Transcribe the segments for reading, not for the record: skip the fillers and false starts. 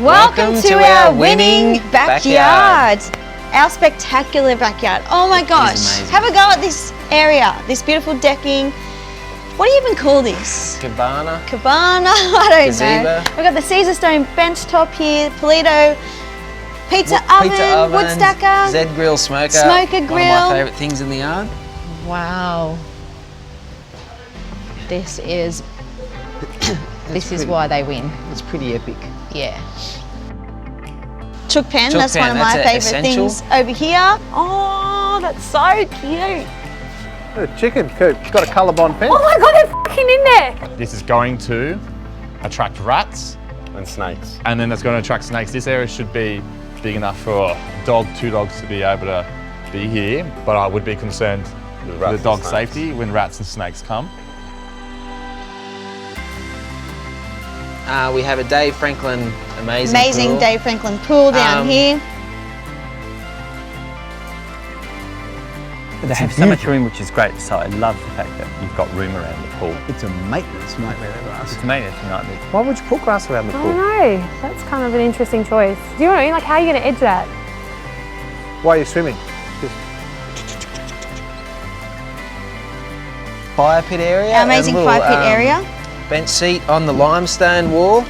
Welcome to our winning backyard. Our spectacular backyard. Oh my gosh. Have a go at this area, this beautiful decking. What do you even call this? Cabana. Cabana, I don't Gazebo. know. We've got the Caesar stone bench top here, Polito, pizza oven, wood stacker, Z grill smoker. Smoker grill. One of my favourite things in the yard. Wow. This is why they win. It's pretty epic. Yeah. Chook pen, Chook that's pen, one of my that's favourite essential. things over here. Oh, that's so cute. The chicken coop. It's got a colour-bond pen. Oh my god, they're fucking in there! This is going to attract rats. And snakes. And then it's going to attract snakes. This area should be big enough for a dog, 2 dogs to be able to be here, but I would be concerned with the dog's safety when rats and snakes come. We have a Dave Franklin amazing pool. Dave Franklin pool down here. They have so much room, which is great. So I love the fact that you've got room around the pool. It's a maintenance nightmare, that grass. It's a maintenance nightmare. Why would you put grass around the I pool? don't know. That's kind of an interesting choice. Do you know what I mean? Like, how are you going to edge that? Why are you swimming? Fire pit area. Our amazing and fire pit area. Bench seat on the limestone wall.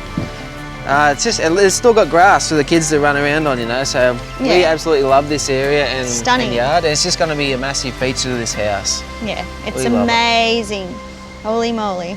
It's still got grass for the kids to run around on, you know, so we absolutely love this area and, Stunning. yard. And it's just going to be a massive feature of this house. Yeah, it's We love it. amazing. Holy moly.